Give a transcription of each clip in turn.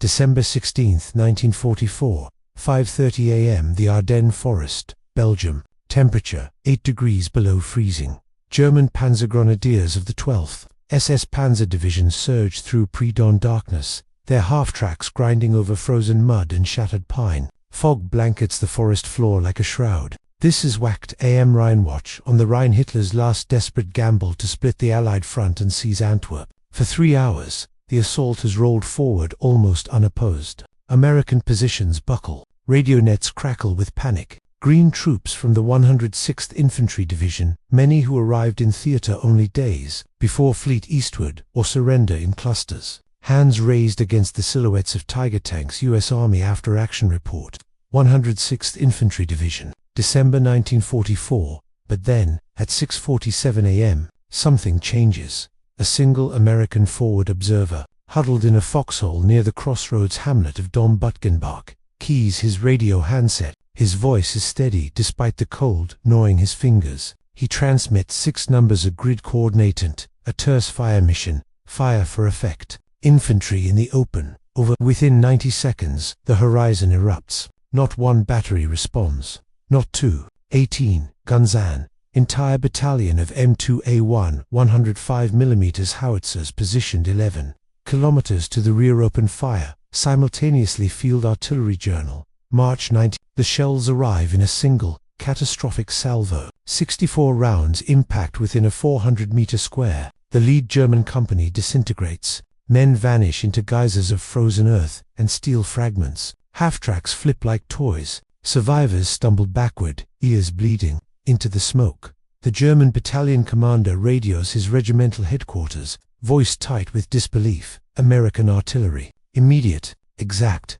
December 16, 1944, 5:30 a.m. The Ardennes Forest, Belgium. Temperature, 8 degrees below freezing. German Panzergrenadiers of the 12th SS Panzer Division surged through pre-dawn darkness, their half-tracks grinding over frozen mud and shattered pine. Fog blankets the forest floor like a shroud. This is WWII AM Rheinwatch on the Rhine. Hitler's last desperate gamble to split the Allied front and seize Antwerp. For 3 hours, the assault has rolled forward almost unopposed. American positions buckle. Radio nets crackle with panic. Green troops from the 106th Infantry Division, many who arrived in theatre only days before fleet eastward or surrender in clusters. Hands raised against the silhouettes of Tiger tanks. U.S. Army After Action Report. 106th Infantry Division, December 1944. But then, at 6:47 a.m., something changes. A single American forward observer, huddled in a foxhole near the crossroads hamlet of Dom-Butgenbach, keys his radio handset. His voice is steady despite the cold gnawing his fingers. He transmits 6 numbers: a grid coordinatant, a terse fire mission, fire for effect. Infantry in the open. Within 90 seconds, the horizon erupts. Not one battery responds. Not 2. 18 guns. An entire battalion of M2A1 105mm howitzers positioned 11 kilometers to the rear open fire. Simultaneously. Field Artillery Journal, March 19. The shells arrive in a single, catastrophic salvo. 64 rounds impact within a 400-meter square. The lead German company disintegrates. Men vanish into geysers of frozen earth and steel fragments. Half-tracks flip like toys. Survivors stumble backward, ears bleeding, into the smoke. The German battalion commander radios his regimental headquarters, voice tight with disbelief. American artillery. Immediate, exact.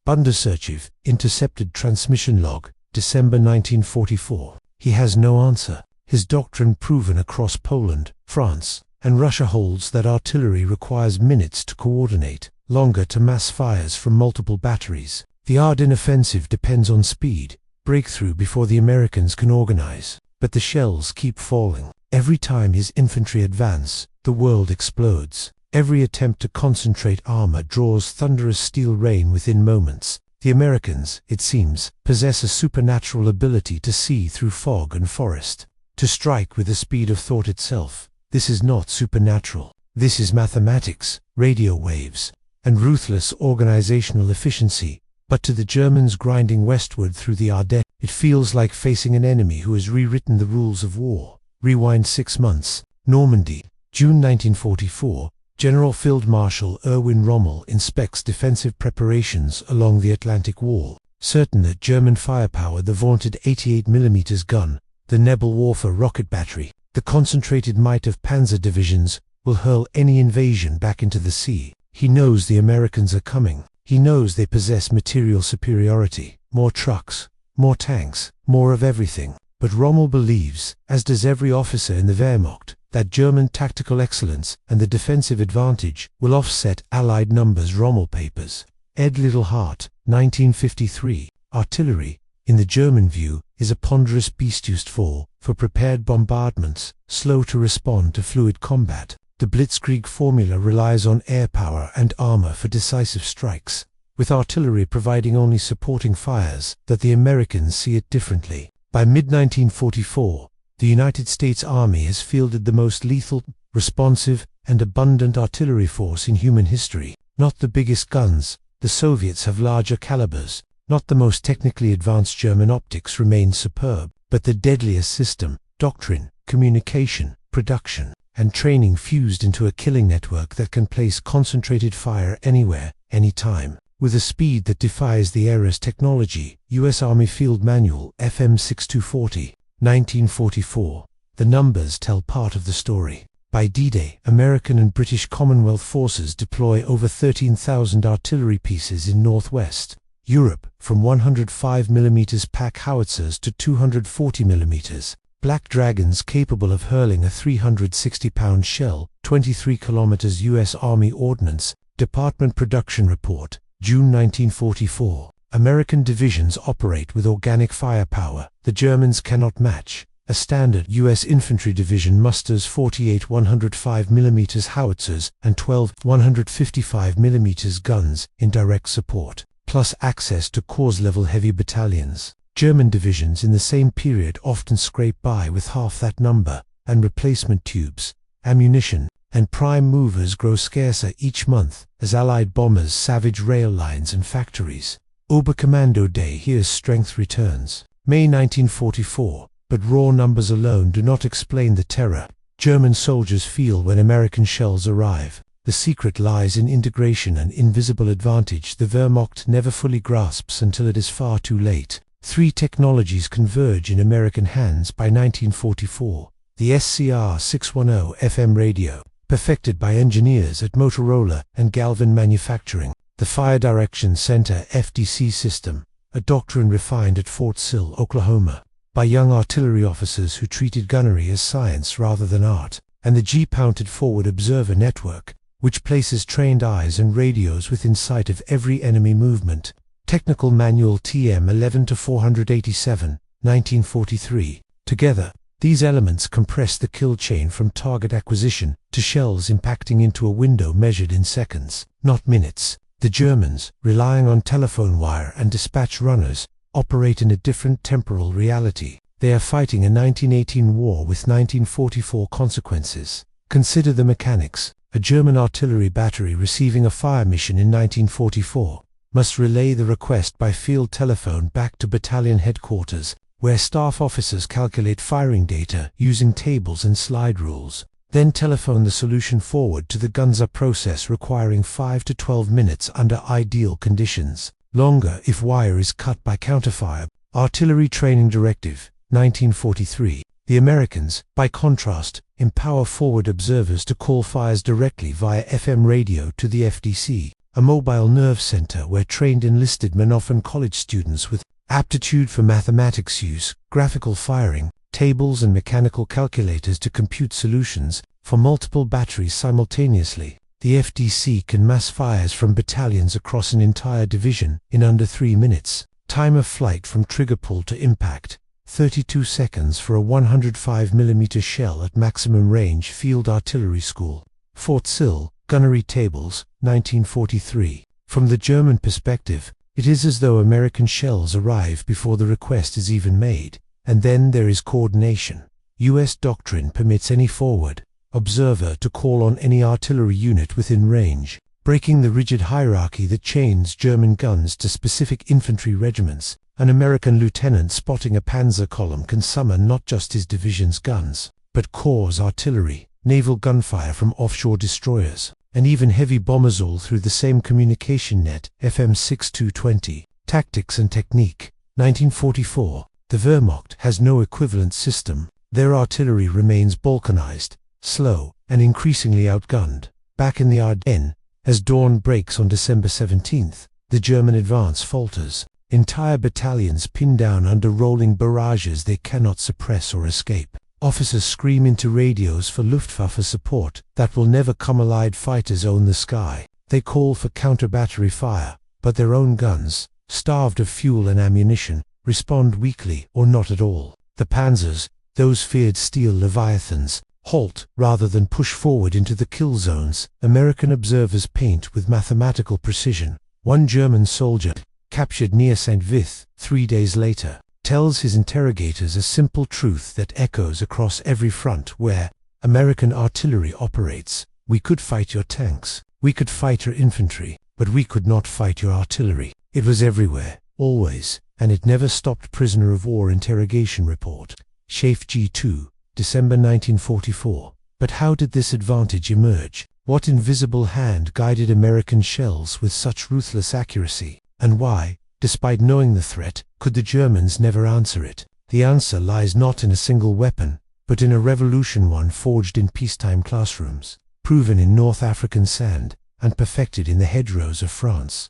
Bundesarchiv, intercepted transmission log, December 1944. He has no answer. His doctrine proven across Poland, France, and Russia holds that artillery requires minutes to coordinate, longer to mass fires from multiple batteries. The Ardennes offensive depends on speed, breakthrough before the Americans can organize. But the shells keep falling. Every time his infantry advance, the world explodes. Every attempt to concentrate armor draws thunderous steel rain within moments. The Americans, it seems, possess a supernatural ability to see through fog and forest, to strike with the speed of thought itself. This is not supernatural. This is mathematics, radio waves, and ruthless organizational efficiency. But to the Germans grinding westward through the Ardennes, it feels like facing an enemy who has rewritten the rules of war. Rewind 6 months. Normandy, June 1944. General Field Marshal Erwin Rommel inspects defensive preparations along the Atlantic Wall. Certain that German firepower, the vaunted 88mm gun, the Nebelwerfer rocket battery, the concentrated might of panzer divisions, will hurl any invasion back into the sea. He knows the Americans are coming. He knows they possess material superiority, more trucks, more tanks, more of everything. But Rommel believes, as does every officer in the Wehrmacht, that German tactical excellence and the defensive advantage will offset Allied numbers. Rommel papers. Ed Littlehart, 1953. Artillery, in the German view, is a ponderous beast used for prepared bombardments, slow to respond to fluid combat. The Blitzkrieg formula relies on air power and armor for decisive strikes, with artillery providing only supporting fires. That the Americans see it differently. By mid-1944, the United States Army has fielded the most lethal, responsive, and abundant artillery force in human history. Not the biggest guns, the Soviets have larger calibers. Not the most technically advanced German optics remain superb, but the deadliest system, doctrine, communication, production, and training fused into a killing network that can place concentrated fire anywhere, anytime, with a speed that defies the era's technology. U.S. Army Field Manual, FM 6240. 1944. The numbers tell part of the story. By D-Day, American and British Commonwealth forces deploy over 13,000 artillery pieces in northwest Europe, from 105mm pack howitzers to 240mm. Black Dragons capable of hurling a 360-pound shell, 23 kilometers. U.S. Army Ordnance Department Production Report, June 1944. American divisions operate with organic firepower the Germans cannot match. A standard U.S. infantry division musters 48 105mm howitzers and 12 155mm guns in direct support, plus access to corps-level heavy battalions. German divisions in the same period often scrape by with half that number, and replacement tubes, ammunition, and prime movers grow scarcer each month as Allied bombers savage rail lines and factories. Oberkommando Day, here's strength returns. May 1944, but raw numbers alone do not explain the terror German soldiers feel when American shells arrive. The secret lies in integration, an invisible advantage the Wehrmacht never fully grasps until it is far too late. Three technologies converge in American hands by 1944. The SCR 610 FM radio, perfected by engineers at Motorola and Galvin Manufacturing. The Fire Direction Center FDC system, a doctrine refined at Fort Sill, Oklahoma, by young artillery officers who treated gunnery as science rather than art. And the G-mounted forward observer network, which places trained eyes and radios within sight of every enemy movement. Technical Manual TM 11-487, 1943. Together, these elements compress the kill chain from target acquisition to shells impacting into a window measured in seconds, not minutes. The Germans, relying on telephone wire and dispatch runners, operate in a different temporal reality. They are fighting a 1918 war with 1944 consequences. Consider the mechanics. A German artillery battery receiving a fire mission in 1944 must relay the request by field telephone back to battalion headquarters, where staff officers calculate firing data using tables and slide rules, then telephone the solution forward to the gunzer process, requiring 5 to 12 minutes under ideal conditions, longer if wire is cut by counterfire. Artillery Training Directive, 1943. The Americans, by contrast, empower forward observers to call fires directly via FM radio to the FDC, a mobile nerve center where trained enlisted men, often college students with aptitude for mathematics, use graphical firing, tables and mechanical calculators to compute solutions for multiple batteries simultaneously. The FDC can mass fires from battalions across an entire division in under 3 minutes. Time of flight from trigger pull to impact, 32 seconds for a 105mm shell at maximum range. Field Artillery School, Fort Sill, Gunnery Tables, 1943. From the German perspective, it is as though American shells arrive before the request is even made, and then there is coordination. U.S. doctrine permits any forward observer to call on any artillery unit within range, breaking the rigid hierarchy that chains German guns to specific infantry regiments. An American lieutenant spotting a panzer column can summon not just his division's guns, but corps artillery, naval gunfire from offshore destroyers, and even heavy bombers, all through the same communication net. FM 6220. Tactics and Technique, 1944. The Wehrmacht has no equivalent system. Their artillery remains balkanized, slow, and increasingly outgunned. Back in the Ardennes, as dawn breaks on December 17th, the German advance falters. Entire battalions pinned down under rolling barrages they cannot suppress or escape. Officers scream into radios for Luftwaffe support that will never come. Allied fighters own the sky. They call for counter-battery fire, but their own guns, starved of fuel and ammunition, respond weakly or not at all. The panzers, those feared steel leviathans, halt rather than push forward into the kill zones. American observers paint with mathematical precision. One German soldier, captured near St. Vith 3 days later, tells his interrogators a simple truth that echoes across every front where American artillery operates. We could fight your tanks, we could fight your infantry, but we could not fight your artillery. It was everywhere, always, and it never stopped. Prisoner of war interrogation report. Schaef G2, December 1944. But how did this advantage emerge? What invisible hand guided American shells with such ruthless accuracy? And why, despite knowing the threat, could the Germans never answer it? The answer lies not in a single weapon, but in a revolution, one forged in peacetime classrooms, proven in North African sand, and perfected in the hedgerows of France.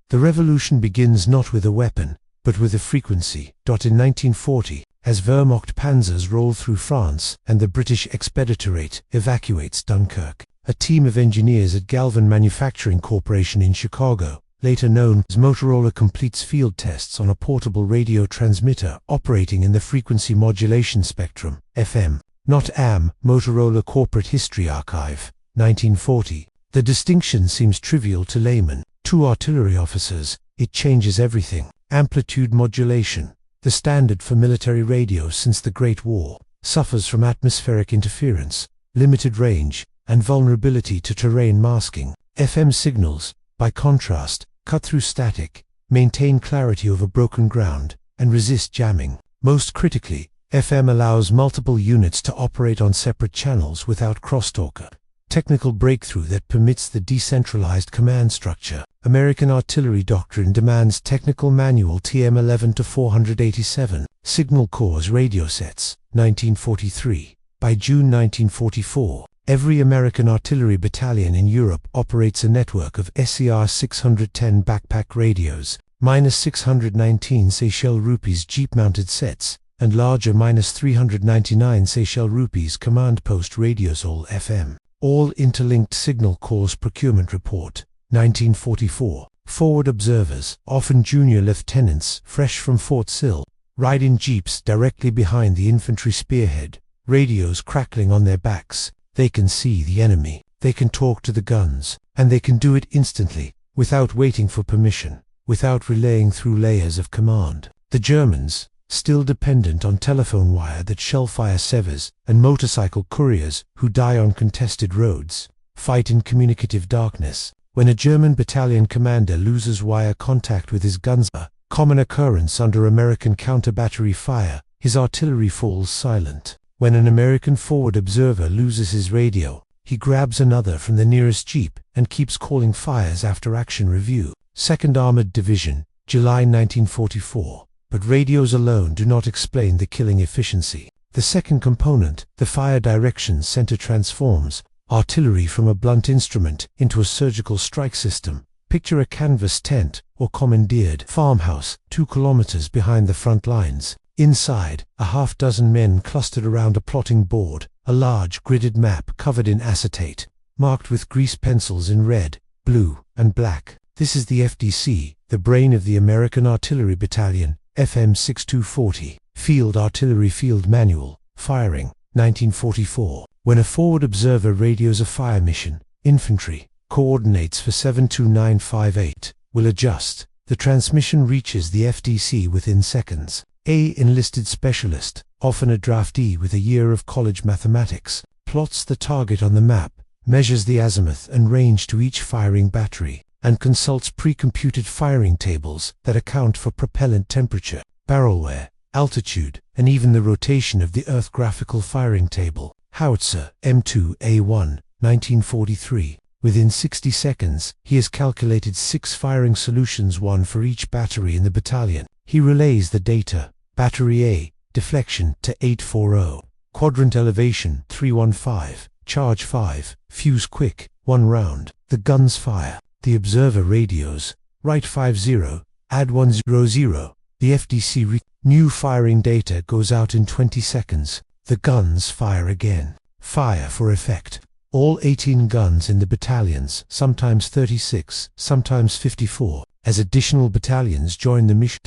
The revolution begins not with a weapon, but with a frequency. In 1940, as Wehrmacht panzers roll through France and the British Expeditorate evacuates Dunkirk, a team of engineers at Galvin Manufacturing Corporation in Chicago later known as Motorola, completes field tests on a portable radio transmitter operating in the frequency modulation spectrum, FM, not AM. Motorola Corporate History Archive, 1940. The distinction seems trivial to laymen. Two artillery officers, it changes everything. Amplitude modulation, the standard for military radio since the Great War, suffers from atmospheric interference, limited range, and vulnerability to terrain masking. FM signals, by contrast, cut through static, maintain clarity over broken ground, and resist jamming. Most critically, FM allows multiple units to operate on separate channels without crosstalk. Technical breakthrough that permits the decentralized command structure. American Artillery Doctrine demands Technical Manual TM 11-487, Signal Corps Radio Sets, 1943. By June 1944, every American artillery battalion in Europe operates a network of SCR 610 backpack radios, -619 Seychelles rupees Jeep-mounted sets, and larger -399 Seychelles rupees command post radios. All FM. All Interlinked Signal Corps Procurement Report, 1944. Forward observers, often junior lieutenants fresh from Fort Sill, ride in jeeps directly behind the infantry spearhead, radios crackling on their backs. They can see the enemy, they can talk to the guns, and they can do it instantly, without waiting for permission, without relaying through layers of command. The Germans, still dependent on telephone wire that shellfire severs, and motorcycle couriers who die on contested roads, fight in communicative darkness. When a German battalion commander loses wire contact with his guns, a common occurrence under American counter-battery fire, his artillery falls silent. When an American forward observer loses his radio, he grabs another from the nearest jeep and keeps calling fires after action review. 2nd Armored Division, July 1944. But radios alone do not explain the killing efficiency. The second component, the fire direction center, transforms artillery from a blunt instrument into a surgical strike system. Picture a canvas tent or commandeered farmhouse 2 kilometers behind the front lines. Inside, a half-dozen men clustered around a plotting board, a large gridded map covered in acetate, marked with grease pencils in red, blue, and black. This is the FDC, the brain of the American Artillery Battalion, FM 6240. Field Artillery Field Manual, Firing, 1944. When a forward observer radios a fire mission, infantry, coordinates for 72958, will adjust. The transmission reaches the FDC within seconds. A enlisted specialist, often a draftee with a year of college mathematics, plots the target on the map, measures the azimuth and range to each firing battery, and consults pre-computed firing tables that account for propellant temperature, barrel wear, altitude, and even the rotation of the Earth. Graphical firing table. Howitzer, M2A1, 1943. Within 60 seconds, he has calculated 6 firing solutions, one for each battery in the battalion. He relays the data. Battery A, deflection to 840. Quadrant elevation 315. Charge 5. Fuse quick, 1 round. The guns fire. The observer radios. Right 50, add 100. The FDC new firing data goes out in 20 seconds. The guns fire again. Fire for effect. All 18 guns in the battalions, sometimes 36, sometimes 54, as additional battalions join the mission.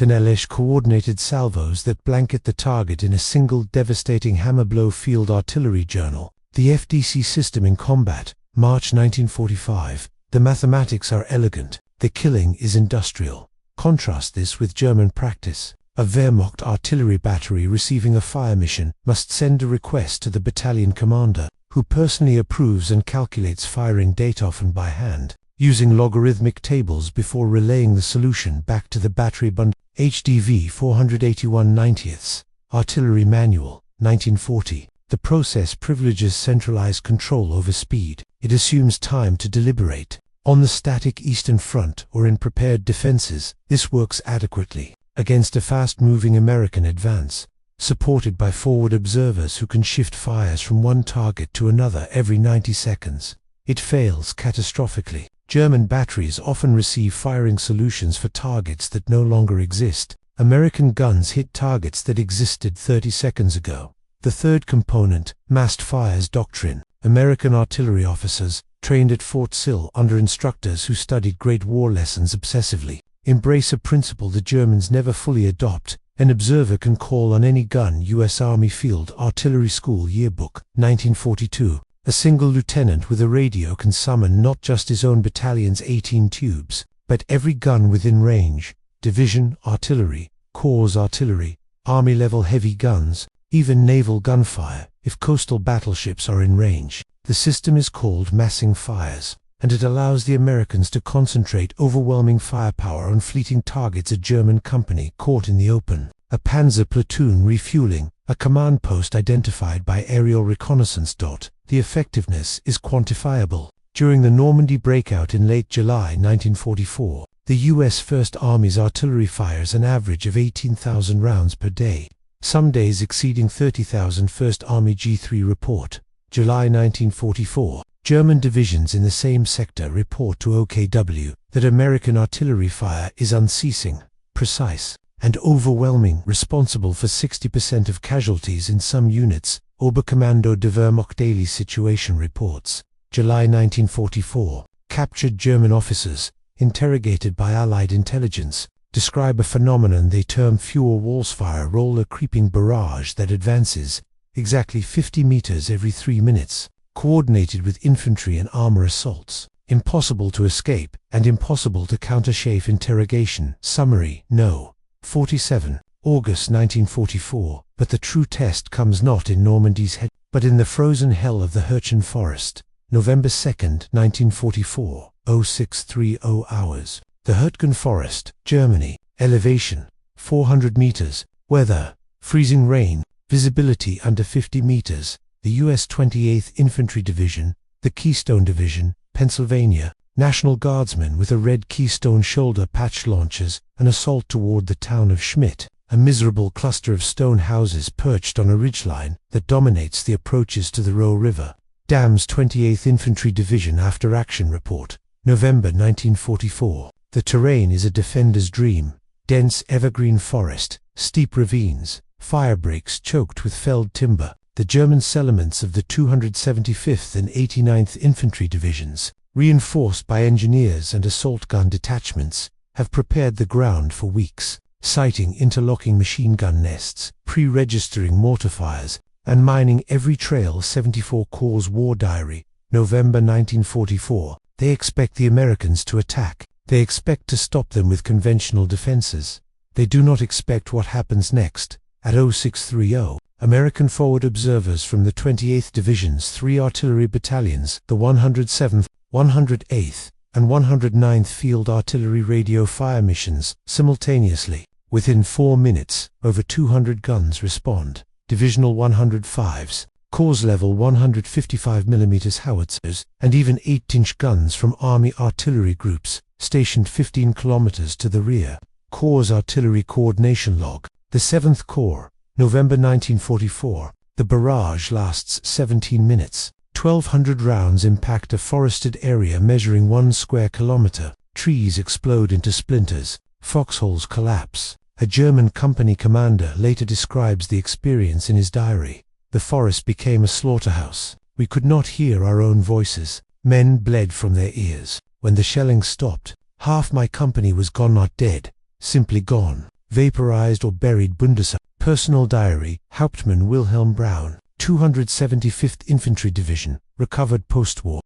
Coordinated salvos that blanket the target in a single devastating hammer blow. Field Artillery Journal. The FDC system in combat, March 1945. The mathematics are elegant, the killing is industrial. Contrast this with German practice. A Wehrmacht artillery battery receiving a fire mission must send a request to the battalion commander, who personally approves and calculates firing data, often by hand, using logarithmic tables before relaying the solution back to the battery bundle. HDV 481/90. Artillery Manual, 1940. The process privileges centralized control over speed. It assumes time to deliberate. On the static Eastern Front or in prepared defenses, this works adequately. Against a fast-moving American advance, supported by forward observers who can shift fires from one target to another every 90 seconds, it fails catastrophically. German batteries often receive firing solutions for targets that no longer exist. American guns hit targets that existed 30 seconds ago. The third component, massed fires doctrine. American artillery officers, trained at Fort Sill under instructors who studied Great War lessons obsessively. Embrace a principle the Germans never fully adopt. An observer can call on any gun. U.S. Army Field Artillery School Yearbook, 1942. A single lieutenant with a radio can summon not just his own battalion's 18 tubes, but every gun within range. Division artillery, corps artillery, army-level heavy guns, even naval gunfire, if coastal battleships are in range. The system is called massing fires, and it allows the Americans to concentrate overwhelming firepower on fleeting targets. A German company caught in the open, a panzer platoon refueling, a command post identified by aerial reconnaissance. The effectiveness is quantifiable. During the Normandy breakout in late July 1944, the U.S. First Army's artillery fires an average of 18,000 rounds per day, some days exceeding 30,000. First Army G3 report, July 1944. German divisions in the same sector report to OKW that American artillery fire is unceasing, precise, and overwhelming, responsible for 60% of casualties in some units. Oberkommando der Wehrmacht Daily Situation Reports, July 1944. Captured German officers, interrogated by Allied intelligence, describe a phenomenon they term Fuhr Walls fire, roller creeping barrage that advances exactly 50 meters every 3 minutes, coordinated with infantry and armor assaults, impossible to escape and impossible to counter. Schaeff interrogation summary, No. 47, August 1944. But the true test comes not in Normandy's head, but in the frozen hell of the Hirchen Forest, November 2, 1944, 0630 hours. The Hirchen Forest, Germany. Elevation, 400 meters. Weather, freezing rain. Visibility under 50 meters. The U.S. 28th Infantry Division, the Keystone Division, Pennsylvania. National Guardsmen with a red Keystone shoulder patch launchers, an assault toward the town of Schmidt, a miserable cluster of stone houses perched on a ridgeline that dominates the approaches to the Roe River. Dam's 28th Infantry Division after action report, November 1944. The terrain is a defender's dream. Dense evergreen forest, steep ravines, fire breaks choked with felled timber. The German settlements of the 275th and 89th Infantry Divisions, reinforced by engineers and assault gun detachments, have prepared the ground for weeks, sighting interlocking machine gun nests, pre-registering mortar fires, and mining every trail. 74 Corps War Diary, November 1944. They expect the Americans to attack. They expect to stop them with conventional defenses. They do not expect what happens next. At 0630, American forward observers from the 28th Division's 3 artillery battalions, the 107th, 108th, and 109th Field Artillery radio fire missions, simultaneously. Within 4 minutes, over 200 guns respond. Divisional 105s, Corps level 155mm howitzers, and even 8-inch guns from Army artillery groups, stationed 15 kilometers to the rear. Corps Artillery Coordination Log. The 7th Corps, November 1944. The barrage lasts 17 minutes. 1,200 rounds impact a forested area measuring 1 square kilometer. Trees explode into splinters. Foxholes collapse. A German company commander later describes the experience in his diary. The forest became a slaughterhouse. We could not hear our own voices. Men bled from their ears. When the shelling stopped, half my company was gone, not dead, simply gone, vaporized or buried. Bundeswehr. Personal diary, Hauptmann Wilhelm Braun, 275th Infantry Division, recovered post-war.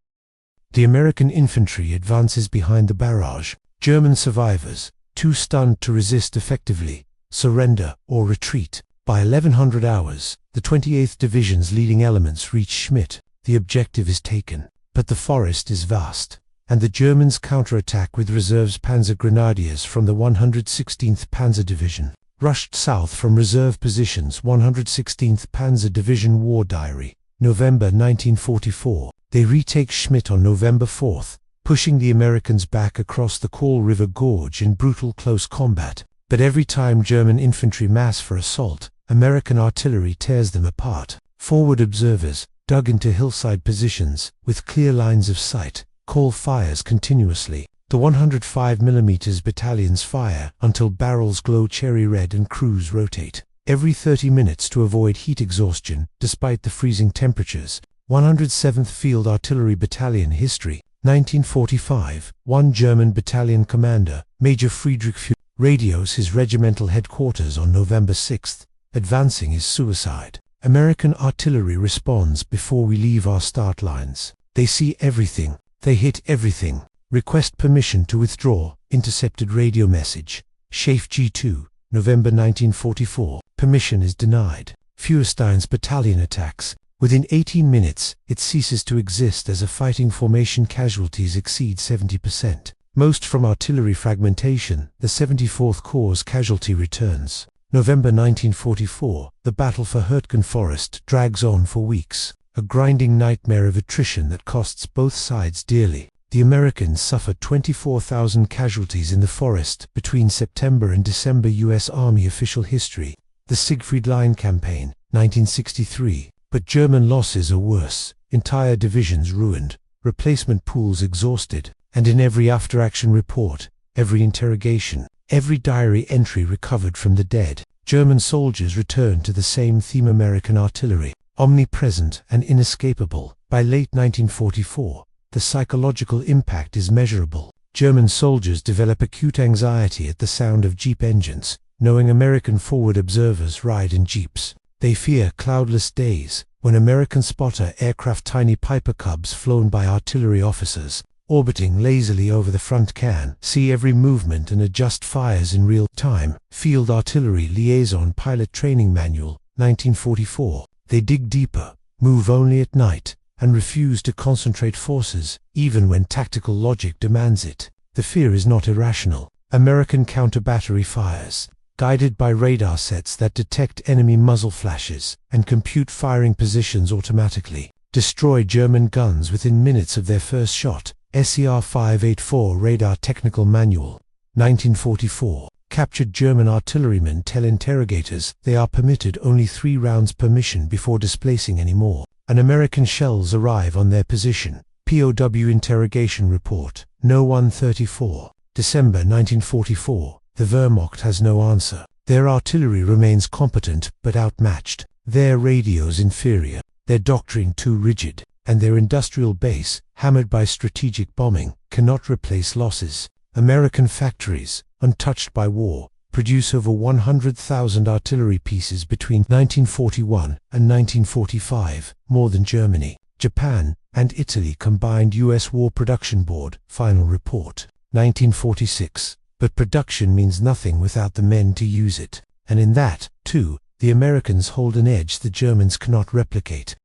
The American infantry advances behind the barrage. German survivors, too stunned to resist effectively, surrender or retreat. By 1100 hours, the 28th Division's leading elements reach Schmidt. The objective is taken, but the forest is vast, and the Germans counterattack with reserves. Panzer Grenadiers from the 116th Panzer Division rushed south from reserve positions. 116th Panzer Division War Diary, November 1944. They retake Schmidt on November 4th, pushing the Americans back across the Kaul River Gorge in brutal close combat. But every time German infantry mass for assault, American artillery tears them apart. Forward observers, dug into hillside positions, with clear lines of sight, call fires continuously. The 105mm battalions fire until barrels glow cherry red and crews rotate every 30 minutes to avoid heat exhaustion. Despite the freezing temperatures, 107th Field Artillery Battalion History, 1945. One German battalion commander, Major Friedrich Fuhr, radios his regimental headquarters on November 6th, advancing is suicide. American artillery responds before we leave our start lines. They see everything. They hit everything. Request permission to withdraw. Intercepted radio message. Schaeff G2, November 1944. Permission is denied. Feuerstein's battalion attacks. Within 18 minutes, it ceases to exist as a fighting formation. Casualties exceed 70%. Most from artillery fragmentation. The 74th Corps' casualty returns. November 1944, the battle for Hürtgen Forest drags on for weeks, a grinding nightmare of attrition that costs both sides dearly. The Americans suffered 24,000 casualties in the forest between September and December. U.S. Army official history. The Siegfried Line Campaign, 1963. But German losses are worse. Entire divisions ruined, replacement pools exhausted, and in every after-action report, every interrogation, every diary entry recovered from the dead, German soldiers returned to the same theme: American artillery, omnipresent and inescapable. By late 1944, the psychological impact is measurable. German soldiers develop acute anxiety at the sound of jeep engines, knowing American forward observers ride in jeeps. They fear cloudless days, when American spotter aircraft, tiny Piper Cubs flown by artillery officers, orbiting lazily over the front, can see every movement and adjust fires in real time. Field Artillery Liaison Pilot Training Manual, 1944. They dig deeper, move only at night, and refuse to concentrate forces, even when tactical logic demands it. The fear is not irrational. American counter-battery fires, guided by radar sets that detect enemy muzzle flashes and compute firing positions automatically, destroy German guns within minutes of their first shot. SER 584 Radar Technical Manual, 1944. Captured German artillerymen tell interrogators they are permitted only 3 rounds per mission before displacing any more. An American shells arrive on their position. POW Interrogation Report, No. 134. December 1944. The Wehrmacht has no answer. Their artillery remains competent but outmatched, their radios inferior, their doctrine too rigid, and their industrial base, hammered by strategic bombing, cannot replace losses. American factories, untouched by war, produce over 100,000 artillery pieces between 1941 and 1945, more than Germany, Japan, and Italy combined. U.S. War Production Board, Final Report, 1946. But production means nothing without the men to use it, and in that, too, the Americans hold an edge the Germans cannot replicate.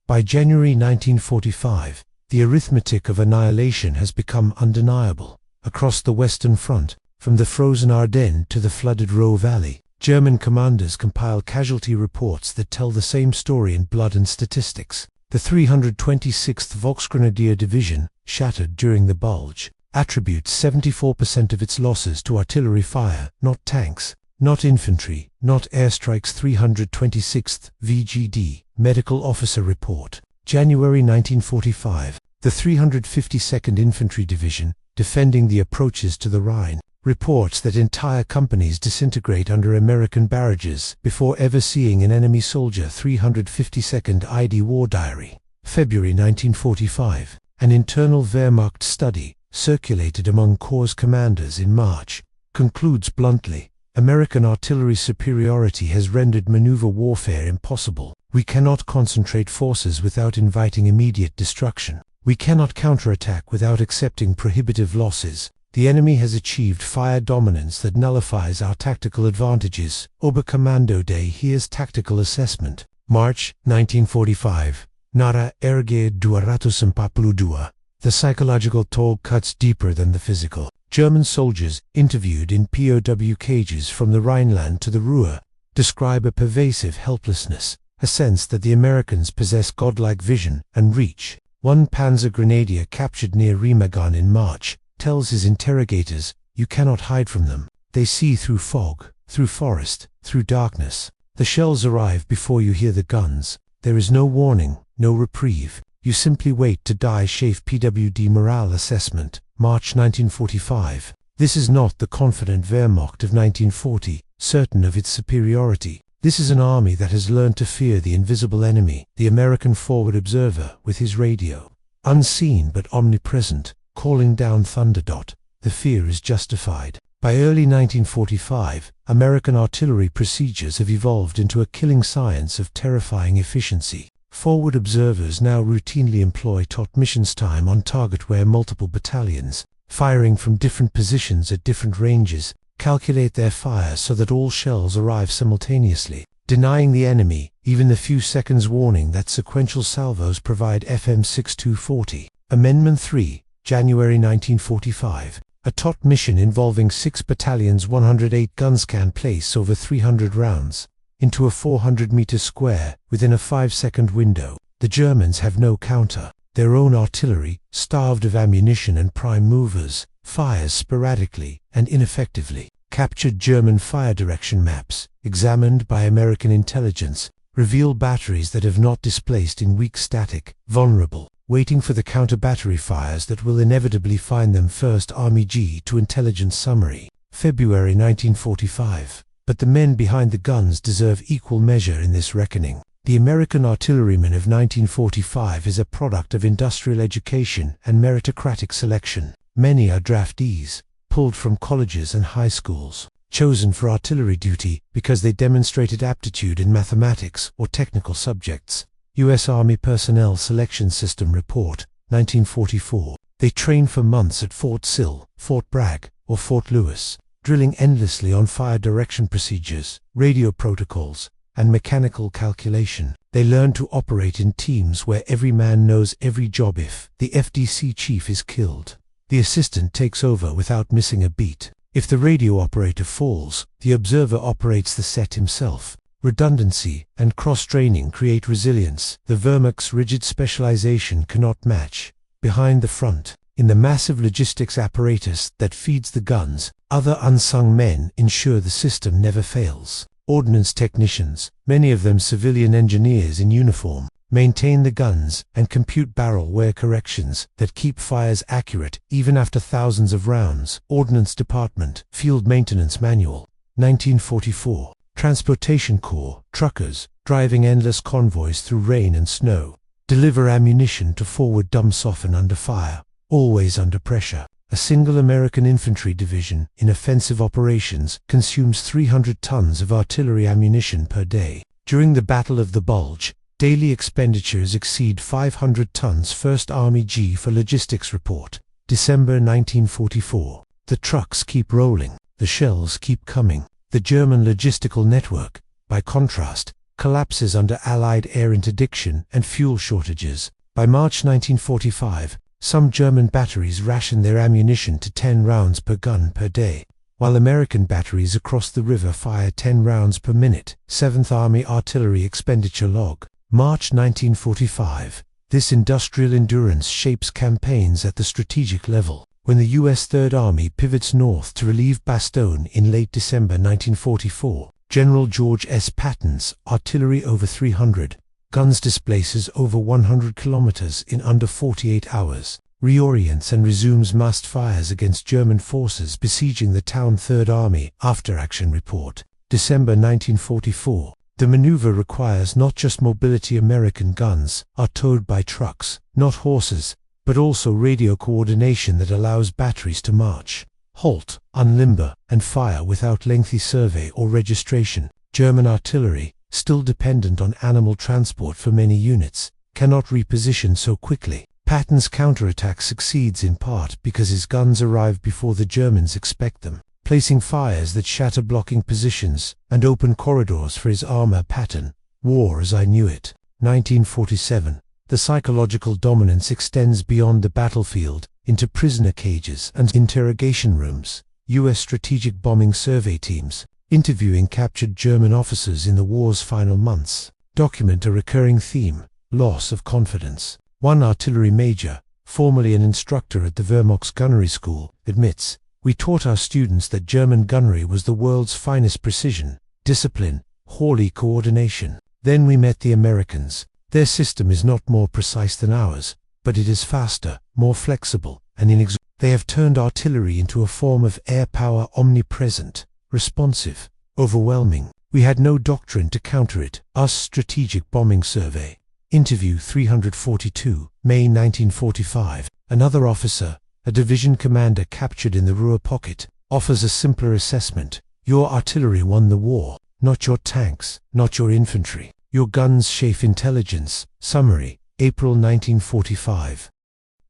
By January 1945, the arithmetic of annihilation has become undeniable. Across the Western Front, from the frozen Ardennes to the flooded Ruhr Valley, German commanders compile casualty reports that tell the same story in blood and statistics. The 326th Volksgrenadier Division, shattered during the Bulge, attributes 74% of its losses to artillery fire, not tanks, not infantry, not airstrikes. 326th VGD, Medical Officer Report, January 1945. The 352nd Infantry Division, defending the approaches to the Rhine, reports that entire companies disintegrate under American barrages before ever seeing an enemy soldier. 352nd ID War Diary, February 1945. An internal Wehrmacht study, circulated among Corps commanders in March, concludes bluntly, American artillery superiority has rendered maneuver warfare impossible. We cannot concentrate forces without inviting immediate destruction. We cannot counterattack without accepting prohibitive losses. The enemy has achieved fire dominance that nullifies our tactical advantages. Oberkommando Day here's tactical assessment. March 1945. Nara erge 242. The psychological toll cuts deeper than the physical. German soldiers, interviewed in POW cages from the Rhineland to the Ruhr, describe a pervasive helplessness, a sense that the Americans possess godlike vision and reach. One Panzer Grenadier captured near Remagen in March tells his interrogators, "You cannot hide from them. They see through fog, through forest, through darkness. The shells arrive before you hear the guns. There is no warning, no reprieve. You simply wait to die." Schaeff PWD Morale Assessment, March 1945. This is not the confident Wehrmacht of 1940, certain of its superiority. This is an army that has learned to fear the invisible enemy, the American forward observer with his radio. Unseen but omnipresent, calling down thunder. The fear is justified. By early 1945, American artillery procedures have evolved into a killing science of terrifying efficiency. Forward observers now routinely employ missions time on target where multiple battalions, firing from different positions at different ranges, calculate their fire so that all shells arrive simultaneously, denying the enemy even the few seconds warning that sequential salvos provide FM 6240. Amendment 3, January 1945. A TOT mission involving 6 battalions 108 guns can place over 300 rounds into a 400-meter square within a 5-second window. The Germans have no counter. Their own artillery, starved of ammunition and prime movers, fires sporadically and ineffectively. Captured German fire direction maps, examined by American intelligence, reveal batteries that have not displaced in weak static, vulnerable, waiting for the counter-battery fires that will inevitably find them. First Army G to Intelligence Summary. February 1945. But the men behind the guns deserve equal measure in this reckoning. The American artilleryman of 1945 is a product of industrial education and meritocratic selection. Many are draftees, pulled from colleges and high schools, chosen for artillery duty because they demonstrated aptitude in mathematics or technical subjects. U.S. Army Personnel Selection System Report, 1944. They train for months at Fort Sill, Fort Bragg, or Fort Lewis, drilling endlessly on fire direction procedures, radio protocols, and mechanical calculation. They learn to operate in teams where every man knows every job. If the FDC chief is killed, the assistant takes over without missing a beat. If the radio operator falls, the observer operates the set himself. Redundancy and cross-training create resilience the Wehrmacht's rigid specialization cannot match. Behind the front, in the massive logistics apparatus that feeds the guns, other unsung men ensure the system never fails. Ordnance technicians, many of them civilian engineers in uniform, maintain the guns and compute barrel wear corrections that keep fires accurate even after thousands of rounds. Ordnance Department, Field Maintenance Manual, 1944. Transportation Corps, truckers, driving endless convoys through rain and snow, deliver ammunition to forward dumps often under fire, always under pressure. A single American infantry division in offensive operations consumes 300 tons of artillery ammunition per day. During the Battle of the Bulge, daily expenditures exceed 500 tons. First Army G for Logistics Report, December 1944. The trucks keep rolling, the shells keep coming. The German logistical network, by contrast, collapses under Allied air interdiction and fuel shortages. By March 1945, some German batteries ration their ammunition to 10 rounds per gun per day, while American batteries across the river fire 10 rounds per minute. 7th Army Artillery Expenditure Log, March 1945. This industrial endurance shapes campaigns at the strategic level. When the U.S. Third Army pivots north to relieve Bastogne in late December 1944, General George S. Patton's artillery over 300 guns displaces over 100 kilometers in under 48 hours, reorients and resumes massed fires against German forces besieging the town. Third Army After-Action Report, December 1944. The maneuver requires not just mobility. American guns are towed by trucks, not horses, but also radio coordination that allows batteries to march, halt, unlimber, and fire without lengthy survey or registration. German artillery, still dependent on animal transport for many units, cannot reposition so quickly. Patton's counterattack succeeds in part because his guns arrive before the Germans expect them, placing fires that shatter blocking positions and open corridors for his armor. Patton, War as I Knew It, 1947. The psychological dominance extends beyond the battlefield into prisoner cages and interrogation rooms. U.S. strategic bombing survey teams, interviewing captured German officers in the war's final months, document a recurring theme: loss of confidence. One artillery major, formerly an instructor at the Wehrmacht's gunnery school, admits, "We taught our students that German gunnery was the world's finest precision, discipline, holy coordination. Then we met the Americans. Their system is not more precise than ours, but it is faster, more flexible, and inexorable. They have turned artillery into a form of air power, omnipresent, responsive, overwhelming, We had no doctrine to counter it. Us Strategic Bombing Survey. Interview 342, May 1945. Another officer, a division commander captured in the Ruhr pocket, offers a simpler assessment. Your artillery won the war, not your tanks, not your infantry. Your guns chafe intelligence. Summary, April 1945.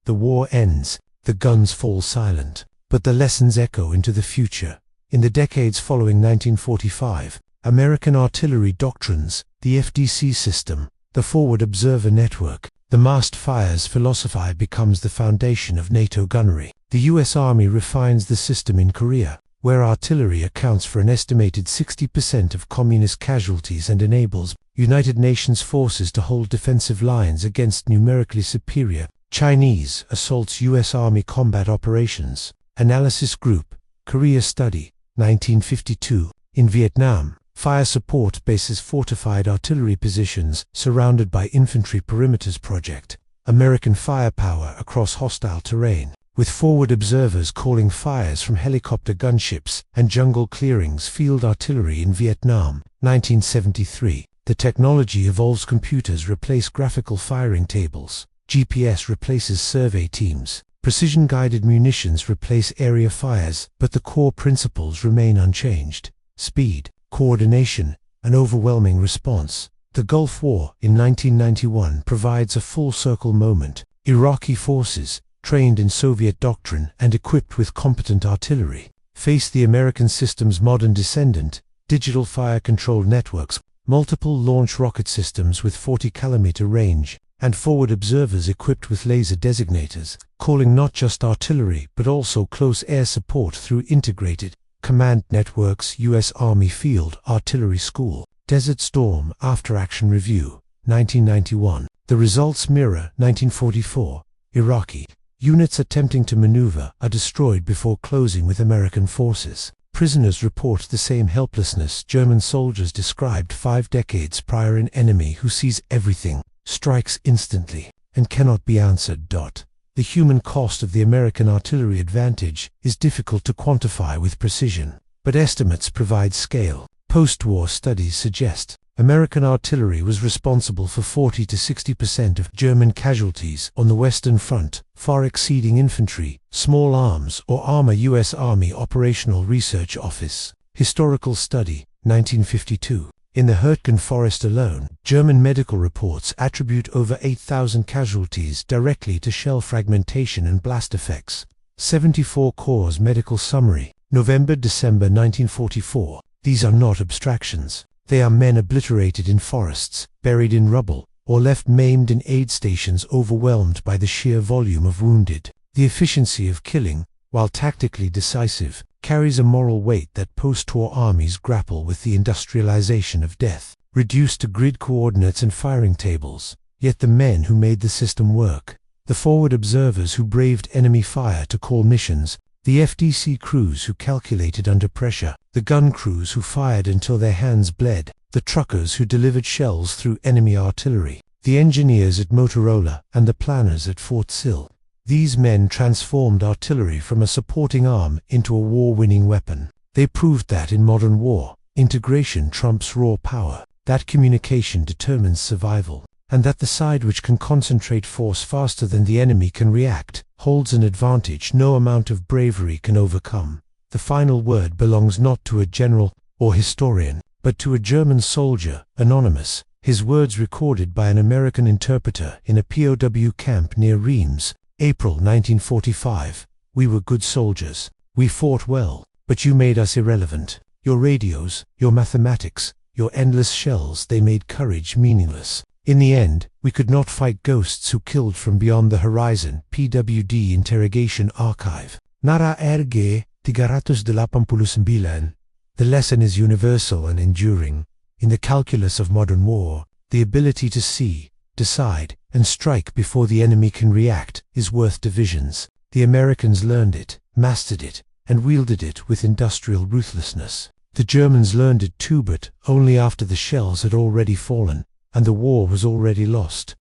The war ends, the guns fall silent, but the lessons echo into the future. In the decades following 1945, American artillery doctrines, the FDC system, the Forward Observer Network, the massed fires philosophy becomes the foundation of NATO gunnery. The US Army refines the system in Korea, where artillery accounts for an estimated 60% of communist casualties and enables United Nations forces to hold defensive lines against numerically superior Chinese assaults. US Army Combat Operations Analysis Group, Korea Study, 1952. In Vietnam, fire support bases fortified artillery positions surrounded by infantry perimeters project. American firepower across hostile terrain, with forward observers calling fires from helicopter gunships and jungle clearings. Field artillery in Vietnam, 1973. The technology evolves. Computers replace graphical firing tables. GPS replaces survey teams. Precision-guided munitions replace area fires, but the core principles remain unchanged. Speed, coordination, and overwhelming response. The Gulf War in 1991 provides a full-circle moment. Iraqi forces, trained in Soviet doctrine and equipped with competent artillery, face the American system's modern descendant, digital fire-controlled networks, multiple launch rocket systems with 40-kilometer range, and forward observers equipped with laser designators, calling not just artillery but also close air support through integrated command networks. US Army Field Artillery School, Desert Storm After-Action Review, 1991. The results mirror 1944. Iraqi units attempting to maneuver are destroyed before closing with American forces. Prisoners report the same helplessness German soldiers described 5 decades prior. An enemy who sees everything, strikes instantly, and cannot be answered. The human cost of the American artillery advantage is difficult to quantify with precision, but estimates provide scale. Post-war studies suggest American artillery was responsible for 40 to 60% of German casualties on the Western Front, far exceeding infantry, small arms, or armor. US Army Operational Research Office. Historical Study, 1952. In the Hürtgen Forest alone, German medical reports attribute over 8,000 casualties directly to shell fragmentation and blast effects. 74 Corps Medical Summary, November-December 1944. These are not abstractions. They are men obliterated in forests, buried in rubble, or left maimed in aid stations, overwhelmed by the sheer volume of wounded. The efficiency of killing, while tactically decisive, carries a moral weight that post-war armies grapple with. The industrialization of death, reduced to grid coordinates and firing tables. Yet the men who made the system work, the forward observers who braved enemy fire to call missions, the FDC crews who calculated under pressure, the gun crews who fired until their hands bled, the truckers who delivered shells through enemy artillery, the engineers at Motorola, and the planners at Fort Sill. These men transformed artillery from a supporting arm into a war-winning weapon. They proved that in modern war, integration trumps raw power, that communication determines survival, and that the side which can concentrate force faster than the enemy can react, holds an advantage no amount of bravery can overcome. The final word belongs not to a general or historian, but to a German soldier, anonymous, his words recorded by an American interpreter in a POW camp near Reims, April 1945. We were good soldiers. We fought well, but you made us irrelevant. Your radios, your mathematics, your endless shells, they made courage meaningless. In the end, we could not fight ghosts who killed from beyond the horizon. PWD Interrogation Archive. Nara RG 389. The lesson is universal and enduring. In the calculus of modern war, the ability to see, decide, and strike before the enemy can react is worth divisions. The Americans learned it, mastered it, and wielded it with industrial ruthlessness. The Germans learned it too, but only after the shells had already fallen, and the war was already lost.